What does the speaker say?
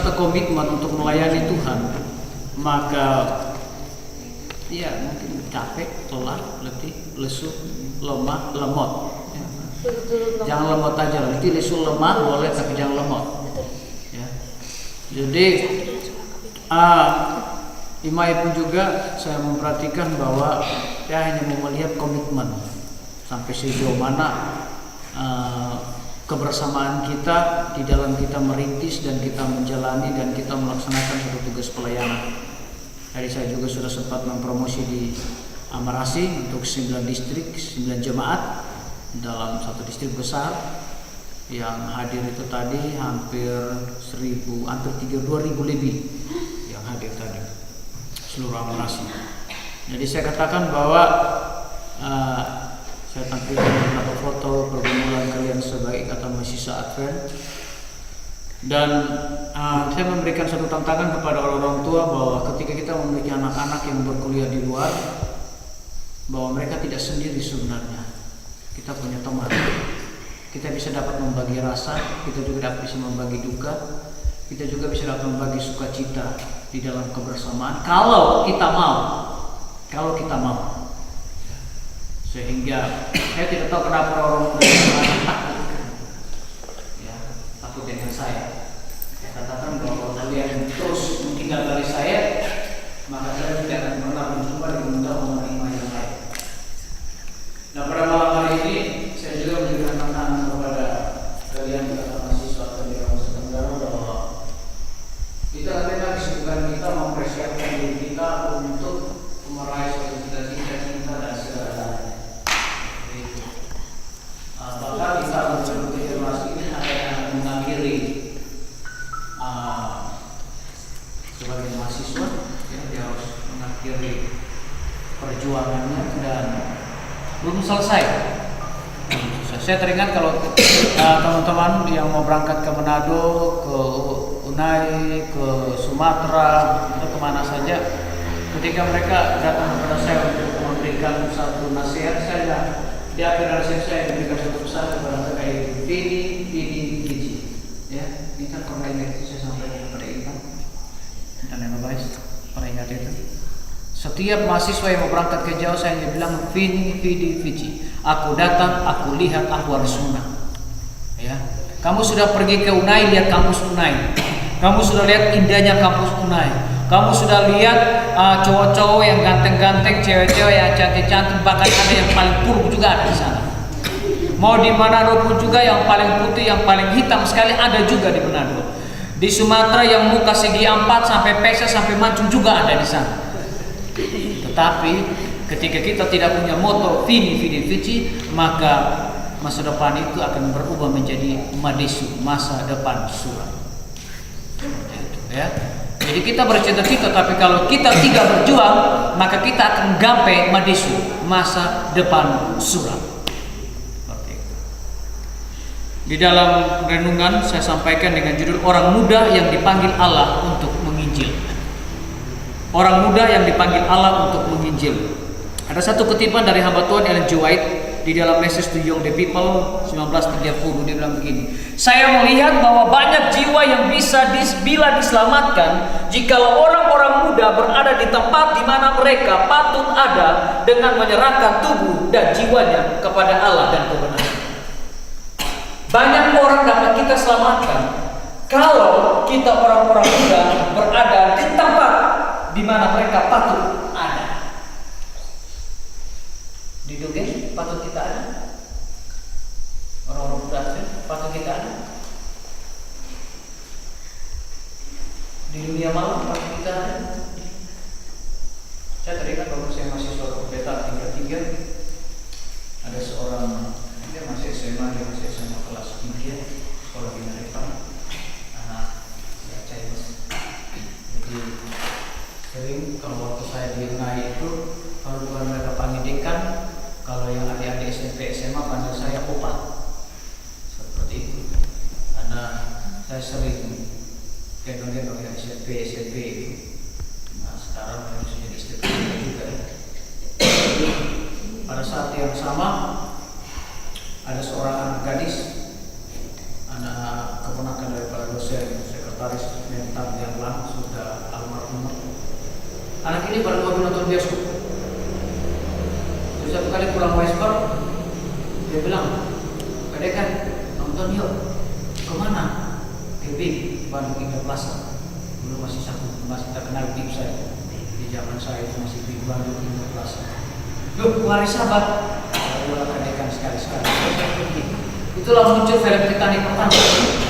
serta komitmen untuk melayani Tuhan, maka ya mungkin capek, lelah, letih, lesu, lemah, lemot. Ya. Jangan lemot aja, letih, lesu, lemah boleh, tapi jangan lemot. Ya. Jadi Imai pun juga saya memperhatikan bahwa saya hanya mau melihat komitmen sampai sejauh mana kebersamaan kita di dalam kita merintis dan kita menjalani dan kita melaksanakan satu tugas pelayanan. Tadi saya juga sudah sempat mempromosi di Amarasi untuk 9 distrik, 9 jemaat dalam satu distrik besar. Yang hadir itu tadi hampir 2.000 lebih yang hadir tadi seluruh Amarasi. Jadi saya katakan bahwa saya tampilkan beberapa foto pergumulan kalian sebagai kata mahasiswa Advent, dan saya memberikan satu tantangan kepada orang tua bahwa ketika kita memiliki anak-anak yang berkuliah di luar, bahwa mereka tidak sendiri sebenarnya. Kita punya teman, kita bisa dapat membagi rasa, kita juga dapat bisa membagi duka, kita juga bisa dapat membagi sukacita di dalam kebersamaan kalau kita mau. Sehingga saya tidak tahu kenapa orang takut, ya, takut dengan saya. Saya katakan bahwa kalian terus meninggalkan saya, maka saya tidak akan pernah mencoba dan mencoba menerima yang lain. Nah, pada malam hari ini saya juga memberikan tantangan kepada kalian para mahasiswa di Kampus Tenggara bahwa kita memang kesibukan kita mempersiapkan diri kita untuk meraih suatu cita-cita dan segala. Bahkan kita untuk generasi ini ada yang mengakhiri sebagai mahasiswa, ya, dia harus mengakhiri perjuangannya dan belum selesai. Saya teringat kalau teman-teman yang mau berangkat ke Manado, ke Unai, ke Sumatera atau kemana saja, ketika mereka datang kepada saya untuk memberikan satu nasihat, saya di akhir nasihat saya memberikan satu pesan kepada mereka, Vidi, ya, ini kan pernah ingat itu saya sampaikan kepada Intan dan yang baik pernah ingat itu. Setiap mahasiswa yang mau berangkat ke jauh saya bilang Vidi, aku datang, aku lihat, aku harus menang. Ya, kamu sudah pergi ke Unai, lihat kampus Unai. Kamu sudah lihat indahnya kampus Unai. Kamu sudah lihat cowok-cowok yang ganteng-ganteng, cewek-cewek yang cantik-cantik, bahkan ada yang paling buruk juga ada di sana. Mau di Manado pun juga yang paling putih, yang paling hitam sekali ada juga di Manado. Di Sumatera yang muka segi 4 sampai Pesa sampai Mancung juga ada di sana. Tetapi ketika kita tidak punya moto Vidi, maka masa depan itu akan berubah menjadi Madesu, masa depan suram. Ya. Jadi kita bercita-cita, tapi kalau kita tidak berjuang, maka kita akan gapai Madesu, masa depan suram. Di dalam renungan saya sampaikan dengan judul orang muda yang dipanggil Allah untuk menginjil. Orang muda yang dipanggil Allah untuk menginjil. Ada satu kutipan dari hamba Tuhan Ellen G. White di dalam Message to Young the People 1930, dia bilang begini, saya melihat bahwa banyak jiwa yang bisa bila diselamatkan jikalau orang-orang muda berada di tempat di mana mereka patut ada dengan menyerahkan tubuh dan jiwanya kepada Allah dan kebenaran. Banyak orang dapat kita selamatkan kalau kita orang-orang muda berada di tempat di mana mereka patut ada. Di Dogen patut kita ada. Orang-orang muda patut kita ada. Di dunia malam patut kita ada. Saya teringat waktu saya masih suatu beta tingkat 3, ada seorang dia masih SMA kelas 3 sekolah di Narepa, anak Chinese. Jadi sering kalau waktu saya di Unai itu, kalau bukan mereka panggil dekan, kalau yang adik-adik SMP SMA panggil saya opa, seperti itu. Karena saya sering gendong-gendong yang SMP itu. Nah sekarang harus jadi istri juga. Pada saat yang sama ada seorang anak gadis, anak keponakan daripada dosen, saya Paris Mental yang lama sudah almarhum. Anak ini baru mau nonton bioskop. Terus satu kali pulang Westport, dia bilang, "Pede kan nonton yuk." "Kemana?" "Ke BIP, Bandung Indah Plaza." Dulu masih terkenal BIP saya. Di zaman saya itu masih BIP Bandung Indah Plaza. "Yuk, mari sahabat." Lalu akan sekali-sekali. Itulah muncul film Titanic pertama.